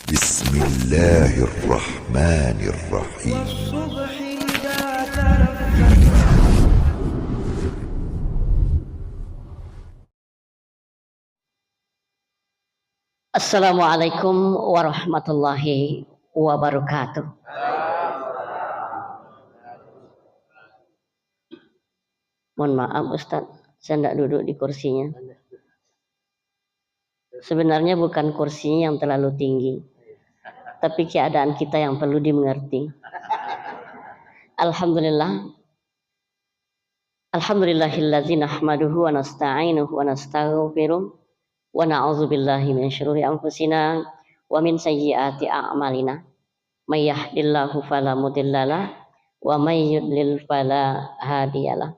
بسم الله الرحمن الرحيم. والصبح إذا تنفس. Assalamualaikum warahmatullahi wabarakatuh. Mohon maaf Ustadz, saya tidak duduk di kursinya. Sebenarnya bukan kursinya yang terlalu tinggi, tapi keadaan kita yang perlu dimengerti. Alhamdulillah. Alhamdulillahillazi nahmaduhu wa nasta'inuhu wa nastaghfiruh wa na'udzu billahi min syururi anfusina wa min sayyiati a'malina. May yahdihillahu fala mudhillalah wa may yudlil fala hadiyalah.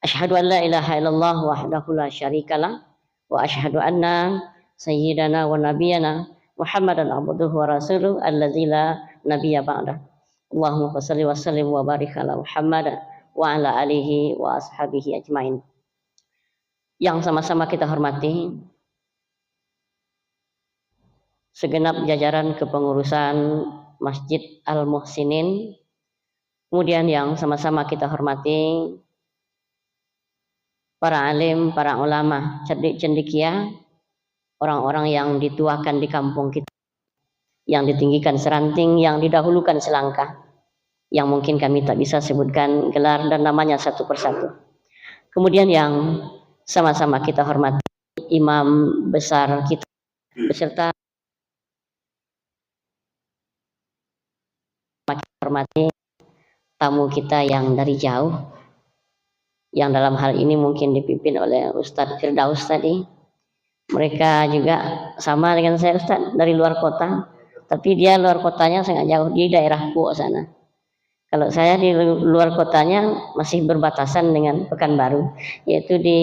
Asyhadu an la ilaha illallah wahdahu la syarikalah wa asyhadu anna sayyidana wa nabiyyana Muhammadan abduhu wa rasuluh allazi la nabiyya ba'dah. Allahumma shalli wa sallim wa barik ala Muhammad wa ala alihi wa ashabihi ajmain. Yang sama-sama kita hormati segenap jajaran kepengurusan Masjid Al-Muhsinin, kemudian yang sama-sama kita hormati para alim, para ulama, cendekia, orang-orang yang dituakan di kampung kita, yang ditinggikan seranting, yang didahulukan selangkah, yang mungkin kami tak bisa sebutkan gelar dan namanya satu persatu. Kemudian yang sama-sama kita hormati imam besar kita beserta hormati tamu kita yang dari jauh, yang dalam hal ini mungkin dipimpin oleh Ustadz Firdaus tadi. Mereka juga sama dengan saya Ustadz, dari luar kota, tapi dia luar kotanya sangat jauh, di daerah Kuok sana. Kalau saya di luar kotanya masih berbatasan dengan Pekanbaru, yaitu di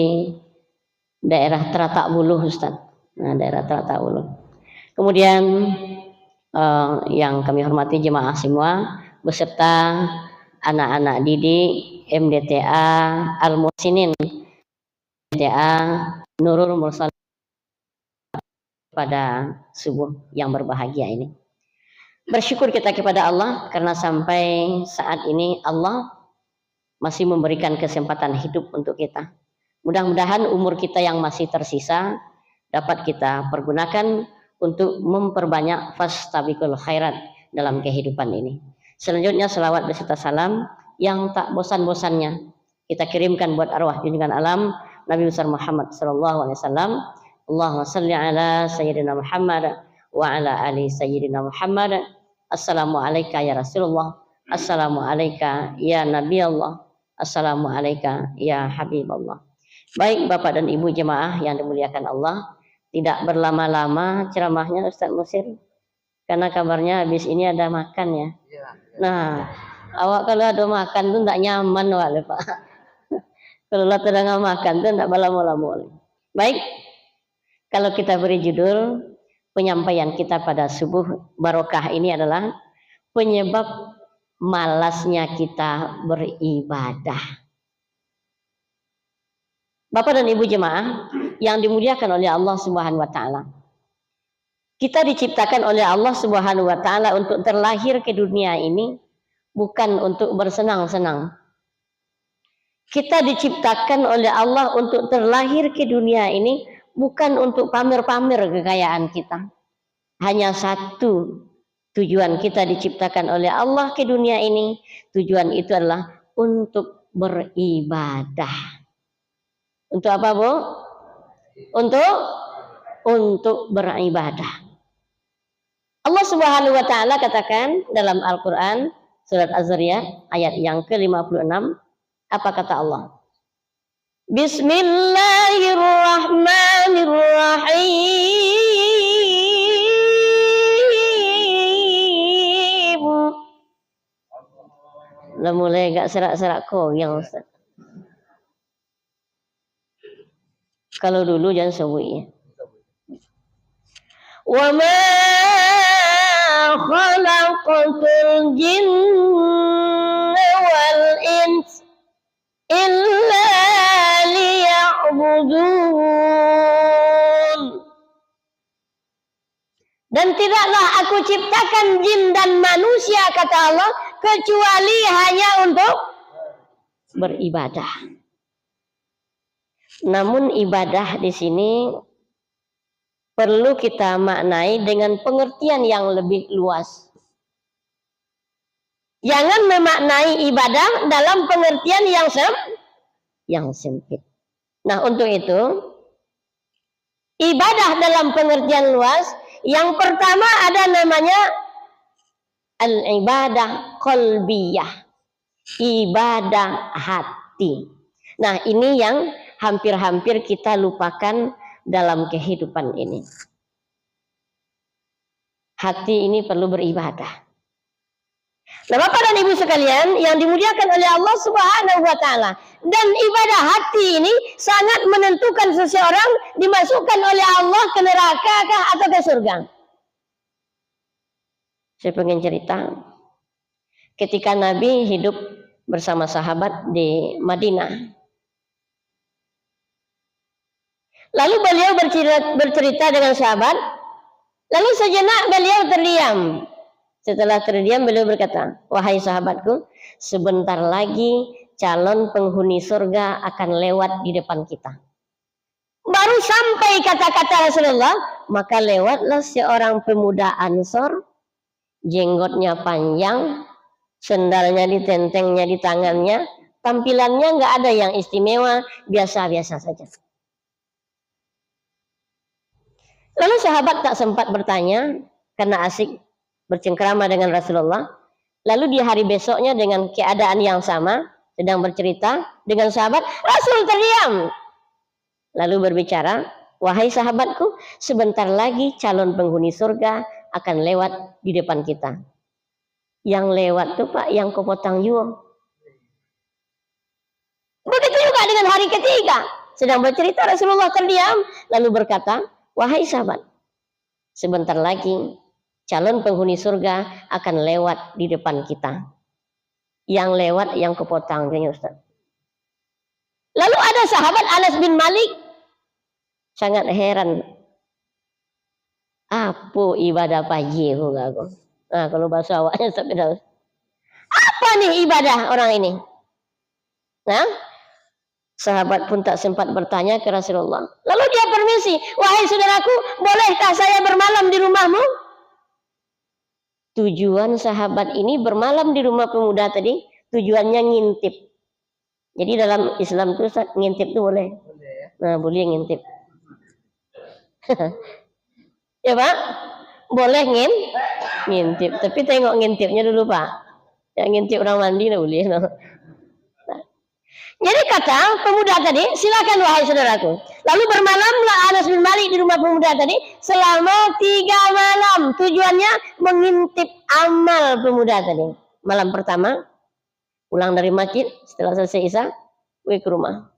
daerah Teratak Buluh Ustadz. Nah, daerah Teratak Buluh. Kemudian yang kami hormati jemaah semua beserta anak-anak didik MDTA Al-Muhsinin, MDTA Nurul Mursalin pada subuh yang berbahagia ini. Bersyukur kita kepada Allah karena sampai saat ini Allah masih memberikan kesempatan hidup untuk kita. Mudah-mudahan umur kita yang masih tersisa dapat kita pergunakan untuk memperbanyak fastabiqul khairat dalam kehidupan ini. Selanjutnya selawat beserta salam yang tak bosan-bosannya kita kirimkan buat arwah junjungan alam Nabi besar Muhammad sallallahu alaihi wasallam. Allahumma shalli ala sayyidina Muhammad wa ala ali sayyidina Muhammad. Assalamualaikum ya Rasulullah. Assalamualaikum ya Nabi Allah. Assalamualaikum ya Habib Allah. Baik Bapak dan Ibu jemaah yang dimuliakan Allah, tidak berlama-lama ceramahnya Ustadz Musir, karena kabarnya habis ini ada makan ya. Nah, awak kalau ada makan tuh tidak nyaman wale Pak. Kalau lah tidak makan tuh tidak berlama-lama. Baik, kalau kita beri judul penyampaian kita pada subuh barokah ini adalah penyebab malasnya kita beribadah. Bapak dan Ibu jemaah yang dimuliakan oleh Allah Subhanahu wa taala. Kita diciptakan oleh Allah Subhanahu wa taala untuk terlahir ke dunia ini bukan untuk bersenang-senang. Kita diciptakan oleh Allah untuk terlahir ke dunia ini bukan untuk pamer-pamer kekayaan kita. Hanya satu tujuan kita diciptakan oleh Allah ke dunia ini, tujuan itu adalah untuk beribadah. Untuk apa, Bu? Untuk beribadah. Allah Subhanahu wa taala katakan dalam Al-Qur'an surat Az-Zariyat ayat yang ke-56, apa kata Allah? Bismillahirrahmanirrahim. Lah mulai gak serak-serak koyang Ustaz. Kalau dulu jangan sebut. Wa ma khalaqatul jinna wal ins illa liya'budun. Dan tidaklah aku ciptakan jin dan manusia, kata Allah, kecuali hanya untuk beribadah. Namun ibadah di sini perlu kita maknai dengan pengertian yang lebih luas. Jangan memaknai ibadah dalam pengertian yang sempit. Nah, untuk itu ibadah dalam pengertian luas, yang pertama ada namanya al-ibadah qalbiyah, ibadah hati. Nah, ini yang hampir-hampir kita lupakan dalam kehidupan ini. Hati ini perlu beribadah. Nah, Bapak dan Ibu sekalian yang dimuliakan oleh Allah Subhanahu wa taala, dan ibadah hati ini sangat menentukan seseorang dimasukkan oleh Allah ke neraka kah atau ke surga. Saya pengen cerita ketika Nabi hidup bersama sahabat di Madinah. Lalu beliau bercerita dengan sahabat, lalu sejenak beliau terdiam. Setelah terdiam beliau berkata, wahai sahabatku, sebentar lagi calon penghuni surga akan lewat di depan kita. Baru sampai kata-kata Rasulullah, maka lewatlah seorang pemuda Ansor, jenggotnya panjang, sendalnya ditentengnya di tangannya, tampilannya nggak ada yang istimewa, biasa-biasa saja. Lalu sahabat tak sempat bertanya karena asik bercengkrama dengan Rasulullah. Lalu di hari besoknya dengan keadaan yang sama, sedang bercerita dengan sahabat, Rasul terdiam. Lalu berbicara, wahai sahabatku, sebentar lagi calon penghuni surga akan lewat di depan kita. Yang lewat tuh Pak, yang kepotong jual. Begitu juga dengan hari ketiga, sedang bercerita Rasulullah terdiam, lalu berkata, wahai sahabat, sebentar lagi calon penghuni surga akan lewat di depan kita. Yang lewat yang kepotong, Ustaz. Lalu ada sahabat Anas bin Malik, sangat heran. Apa ibadah pagi? Nah, kalau bahasa awaknya apa nih ibadah orang ini? Nah, sahabat pun tak sempat bertanya ke Rasulullah. Lalu dia permisi, wahai saudaraku, bolehkah saya bermalam di rumahmu? Tujuan sahabat ini bermalam di rumah pemuda tadi, tujuannya ngintip. Jadi dalam Islam itu ngintip itu boleh. Nah, boleh ngintip. Ya Pak, boleh ngintip. Tapi tengok ngintipnya dulu Pak. Yang ngintip orang mandi lah boleh. Nah. Jadi kata pemuda tadi, silakan wahai saudaraku. Lalu bermalamlah Anas bin Malik di rumah pemuda tadi selama 3 malam. Tujuannya mengintip amal pemuda tadi. Malam pertama, pulang dari masjid, setelah selesai isya, ke rumah.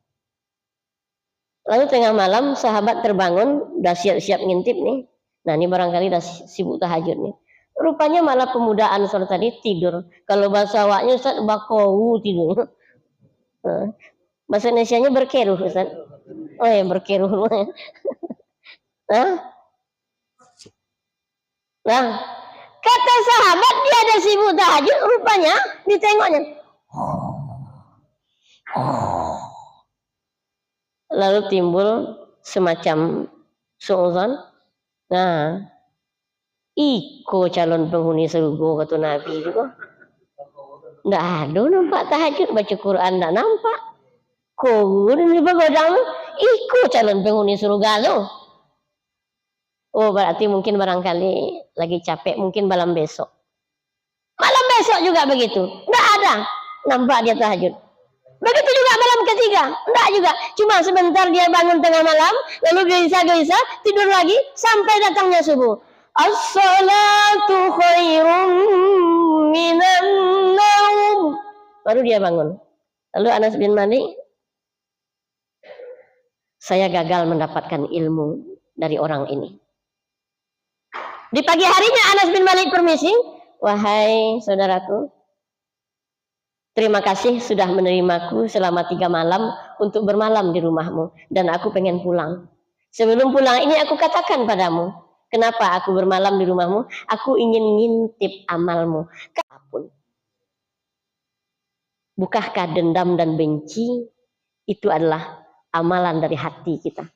Lalu tengah malam sahabat terbangun, udah siap-siap ngintip nih. Nah ini barangkali udah sibuk tahajud nih. Rupanya malah pemuda Ansor tadi tidur. Kalau bahasa awaknya Ustaz, bakowu tidur. Bahasa Indonesianya berkeruh Ustaz. Oh ya berkeruh. Nah, kata sahabat dia ada sibuk tahajud, rupanya ditengoknya. Lalu timbul semacam suuzon. Nah, iko calon penghuni surga kata Nabi juga. Nggak ada nampak tahajud baca Quran, nggak nampak. Kau ini begodang, iko calon penghuni surga lo. Oh berarti mungkin barangkali lagi capek, mungkin malam besok. Malam besok juga begitu, nggak ada nampak dia tahajud. Begitu juga malam ketiga, enggak juga. Cuma sebentar dia bangun tengah malam, lalu gelisah-gelisah, tidur lagi, sampai datangnya subuh. As-salatu khairum minan naum. Baru dia bangun. Lalu Anas bin Malik, saya gagal mendapatkan ilmu dari orang ini. Di pagi harinya Anas bin Malik permisi, wahai saudaraku, terima kasih sudah menerimaku selama 3 malam untuk bermalam di rumahmu. Dan aku pengen pulang. Sebelum pulang ini aku katakan padamu, Kenapa aku bermalam di rumahmu? Aku ingin ngintip amalmu. Apapun. Bukankah dendam dan benci itu adalah amalan dari hati kita?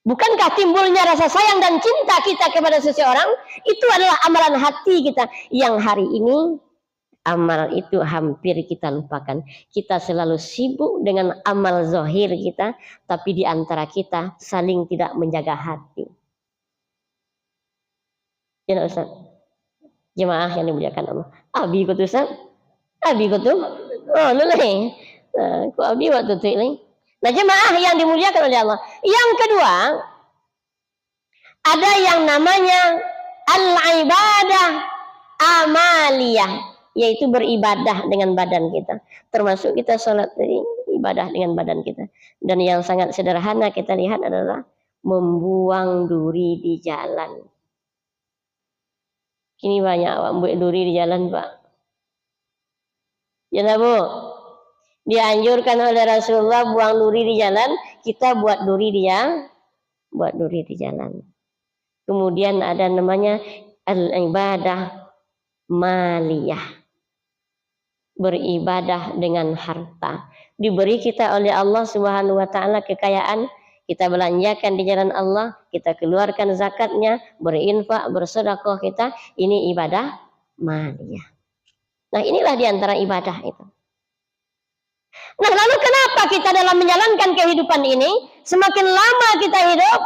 Bukankah timbulnya rasa sayang dan cinta kita kepada seseorang itu adalah amalan hati kita yang hari ini amal itu hampir kita lupakan. Kita selalu sibuk dengan amal zahir kita, tapi di antara kita saling tidak menjaga hati. Ya Ustaz. Jemaah yang dimuliakan Allah. Abi kau tu Ustaz? Abi kau tu? Oh, leleh. Kau abi waktu tu ini. Nah, jemaah yang dimuliakan oleh Allah. Yang kedua, ada yang namanya al-ibadah amaliyah, yaitu beribadah dengan badan kita. Termasuk kita sholat tadi, ibadah dengan badan kita. Dan yang sangat sederhana kita lihat adalah membuang duri di jalan. Kini banyak awak buat duri di jalan, Pak. Ya Bu, dianjurkan oleh Rasulullah buang duri di jalan, kita buat duri di jalan. Kemudian ada namanya al-ibadah maliyah. Beribadah dengan harta. Diberi kita oleh Allah Subhanahu wa taala kekayaan, kita belanjakan di jalan Allah, kita keluarkan zakatnya, berinfak, bersedekah kita, ini ibadah maliyah. Nah, inilah diantara ibadah itu. Nah, lalu kenapa kita dalam menjalankan kehidupan ini semakin lama kita hidup,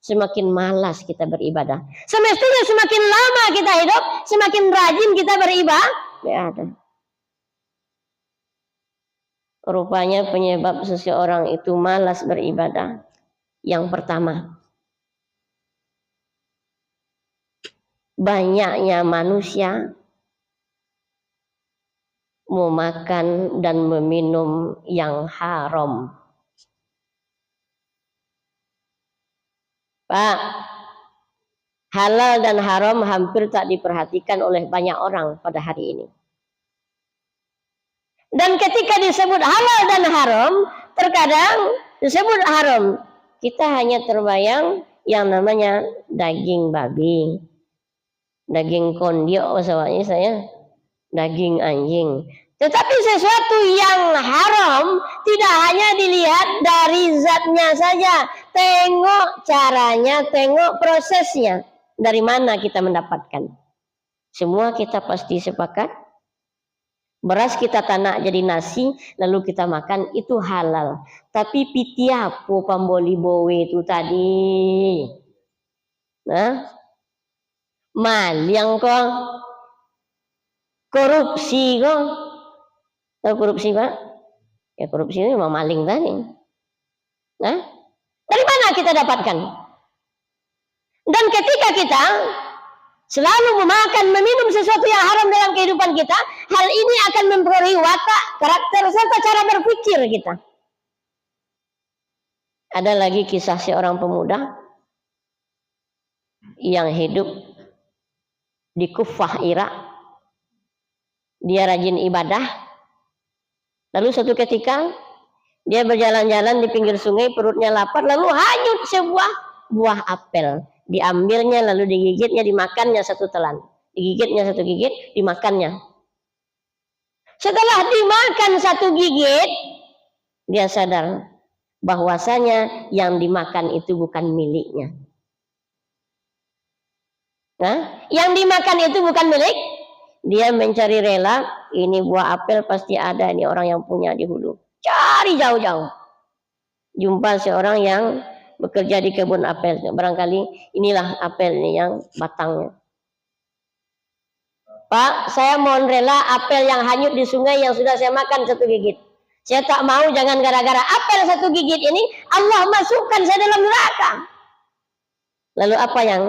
semakin malas kita beribadah. Semestinya semakin lama kita hidup, semakin rajin kita beribadah. Rupanya penyebab seseorang itu malas beribadah. Yang pertama, banyaknya manusia memakan dan meminum yang haram. Pak, halal dan haram hampir tak diperhatikan oleh banyak orang pada hari ini. Dan ketika disebut halal dan haram, terkadang disebut haram, kita hanya terbayang yang namanya daging babi, daging kondiok maksudnya saya, daging anjing. Tetapi sesuatu yang haram tidak hanya dilihat dari zatnya saja, tengok caranya, tengok prosesnya. Dari mana kita mendapatkan? Semua kita pasti sepakat. Beras kita tanak jadi nasi, lalu kita makan, itu halal. Tapi piti apa pamboli bowe itu tadi? Nah, maling kok, korupsi kok. Tahu korupsi Pak? Ya korupsi itu memang maling tadi. Nah, dari mana kita dapatkan? Dan ketika kita selalu memakan, meminum sesuatu yang haram dalam kehidupan kita, hal ini akan mempengaruhi watak, karakter, serta cara berpikir kita. Ada lagi kisah seorang pemuda yang hidup di Kufah, Irak. Dia rajin ibadah. Lalu suatu ketika dia berjalan-jalan di pinggir sungai, perutnya lapar, lalu hanyut sebuah buah apel. Diambilnya, lalu digigitnya, dimakannya satu telan. Digigitnya satu gigit, dimakannya. Setelah dimakan satu gigit, dia sadar bahwasanya yang dimakan itu bukan miliknya. Nah, yang dimakan itu bukan milik. Dia mencari rela, ini buah apel pasti ada, ini orang yang punya di hulu. Cari jauh-jauh. Jumpa seorang yang bekerja di kebun apel. Barangkali inilah apel ini yang batangnya. Pak, saya mohon rela apel yang hanyut di sungai yang sudah saya makan satu gigit. Saya tak mau, jangan gara-gara apel satu gigit ini Allah masukkan saya dalam neraka. Lalu apa yang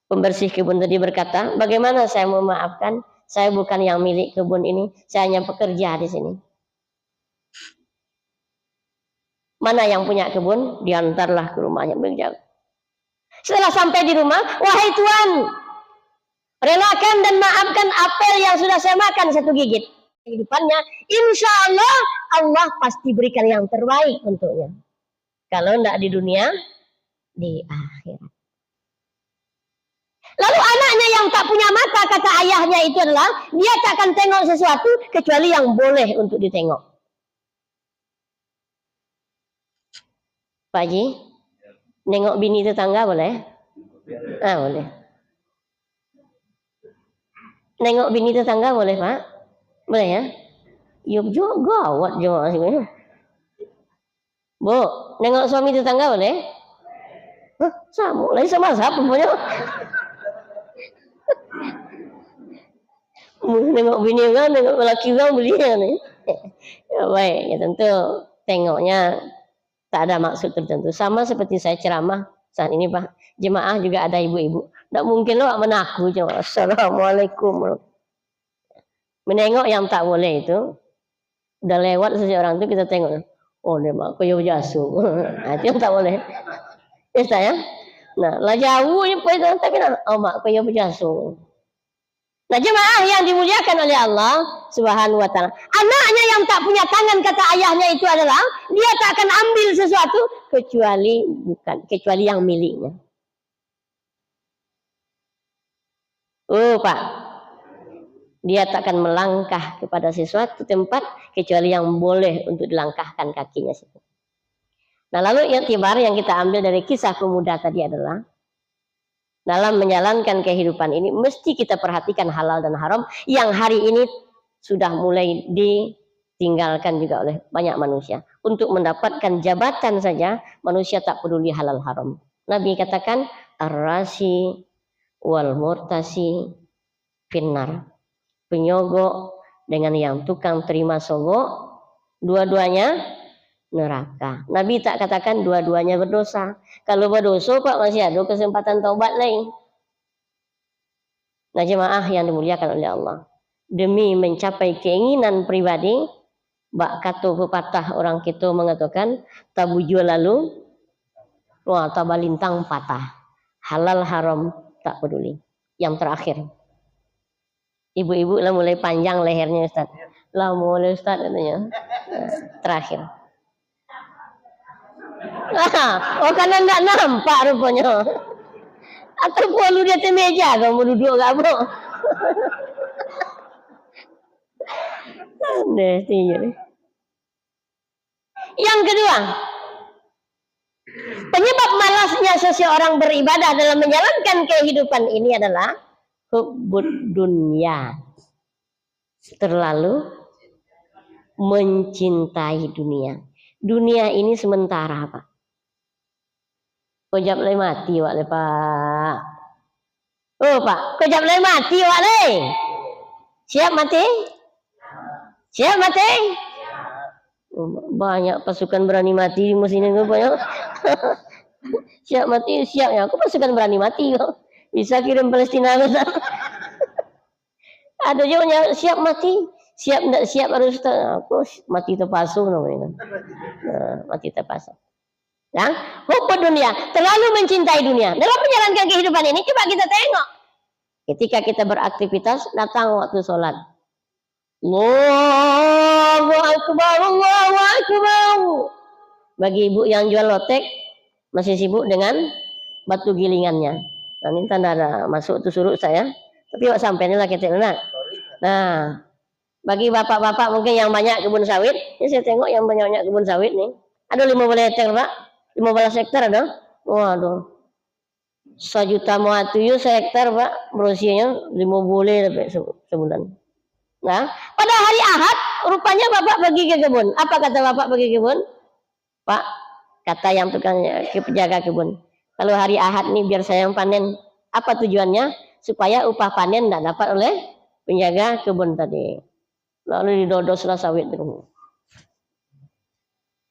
pembersih kebun tadi berkata, bagaimana saya mau maafkan? Saya bukan yang milik kebun ini, saya hanya pekerja di sini. Mana yang punya kebun? Diantarlah ke rumahnya berjauh. Setelah sampai di rumah, wahai Tuhan, relakan dan maafkan apel yang sudah saya makan satu gigit. Kehidupannya, insya Allah, Allah pasti berikan yang terbaik untuknya. Kalau tidak di dunia, di akhirat. Lalu anaknya yang tak punya mata, kata ayahnya itu adalah dia tak akan tengok sesuatu kecuali yang boleh untuk ditengok. Pak Haji, nengok bini tetangga boleh? Boleh. Nengok bini tetangga boleh, Pak? Boleh ya? Yuk juga gawat jemaah sini. Bu, nengok suami tetangga boleh? Sama, lagi sama siapa punya? Nengok bini orang, nengok lelaki orang belinya nih. Ya, baik, ya tentu tengoknya tak ada maksud tertentu. Sama seperti saya ceramah saat ini, Pak. Jemaah juga ada ibu-ibu. Tak mungkin loh menaku jemaah. Assalamualaikum. Menengok yang tak boleh itu, udah lewat seseorang itu kita tengok. Oh, dia mak koyo jasu. Nah, itu yang tak boleh. Ya saya. Nah, lah jauh ni pun tapi oh mak koyo jasu. Nah, jemaah yang dimuliakan oleh Allah Subhanahu wa taala. Anaknya yang tak punya tangan, kata ayahnya itu adalah dia tak akan ambil sesuatu kecuali yang miliknya. Oh, Pak. Dia tak akan melangkah kepada sesuatu tempat kecuali yang boleh untuk dilangkahkan kakinya situ. Nah, lalu iktibar yang kita ambil dari kisah pemuda tadi adalah dalam menjalankan kehidupan ini mesti kita perhatikan halal dan haram yang hari ini sudah mulai ditinggalkan juga oleh banyak manusia. Untuk mendapatkan jabatan saja manusia tak peduli halal haram. Nabi katakan ar-rasi wal murtasi finnar. Penyogok dengan yang tukang terima sogok, dua-duanya neraka. Nabi tak katakan dua-duanya berdosa. Kalau berdosa, Pak, masih ada kesempatan taubat lain. Nah, jemaah yang dimuliakan oleh Allah, demi mencapai keinginan pribadi, bak kata pepatah orang kita mengatakan tabujo lalu tabalintang patah. Halal haram tak peduli. Yang terakhir, ibu-ibu lah mulai panjang lehernya, Ustaz. Lah mulai, Ustaz, katanya. Terakhir. Oh, karena enggak nampak rupanya. Atau perlu di atas meja kamu duduk kamu. Yang kedua, penyebab malasnya seseorang beribadah dalam menjalankan kehidupan ini adalah hubbud dunya. Terlalu mencintai dunia. Dunia ini sementara, Pak. Kejap lagi mati wak le, Pak. Oh, Pak, kejap lagi mati wak le. Siap mati? Siap mati? Banyak pasukan berani mati di musim ini banyak. Siap mati, siap ya. Aku pasukan berani mati kok. Bisa kirim Palestina ke sana. Ada juga siap mati, siap tidak siap harus aku mati terpasung namanya. Nah, mati terpasung. Nah, hubbud dunia, terlalu mencintai dunia. Dalam menjalankan kehidupan ini coba kita tengok. Ketika kita beraktivitas, datang waktu sholat. Allahu Akbar, Allahu Akbar. Bagi ibu yang jual lotek, masih sibuk dengan batu gilingannya. Nah, ini tanda ada masuk tu suruh saya. Tapi wak sampai lah kita nak. Nah, bagi bapak-bapak mungkin yang banyak kebun sawit, ini saya tengok yang banyak kebun sawit nih. Ada 15 hektar, Pak. 15 hektar ada. Waduh. 1 juta muatuyu hektar, Pak. Berusianya 5 bulan sebulan. Nah, pada hari Ahad rupanya bapak pergi ke kebun. Apa kata bapak pergi ke kebun? Pak, kata yang tukang penjaga kebun. Kalau hari Ahad nih biar saya yang panen. Apa tujuannya? Supaya upah panen tidak dapat oleh penjaga kebun tadi. Lalu didodoslah sawit dulu.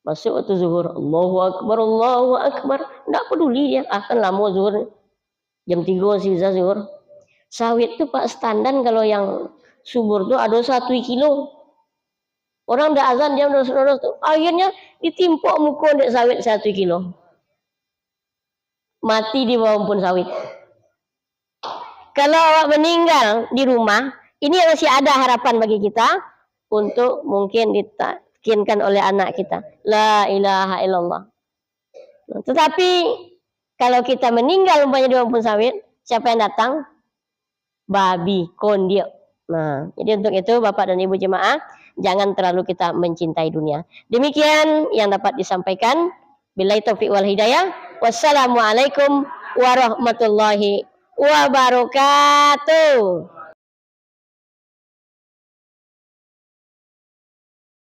Masuk waktu zuhur, Allahu Akbar, Allahu Akbar. Tidak peduli dia, akan lama zuhur. Jam 3 masih bisa zuhur. Sawit itu, Pak, standar kalau yang subur tuh ada 1 kilo. Orang dah azan dia udah tuh. Akhirnya ditimpuk muka dek sawit 1 kilo. Mati di bawah pun sawit. Kalau awak meninggal di rumah, ini masih ada harapan bagi kita untuk mungkin ditakinkan oleh anak kita. La ilaha illallah. Tetapi Kalau kita meninggal umpamanya di kampung sawit, siapa yang datang? Babi, kondia. Nah, jadi untuk itu Bapak dan Ibu jemaah, jangan terlalu kita mencintai dunia. Demikian yang dapat disampaikan. Billahi taufiq wal hidayah. Wassalamualaikum warahmatullahi wabarakatuh.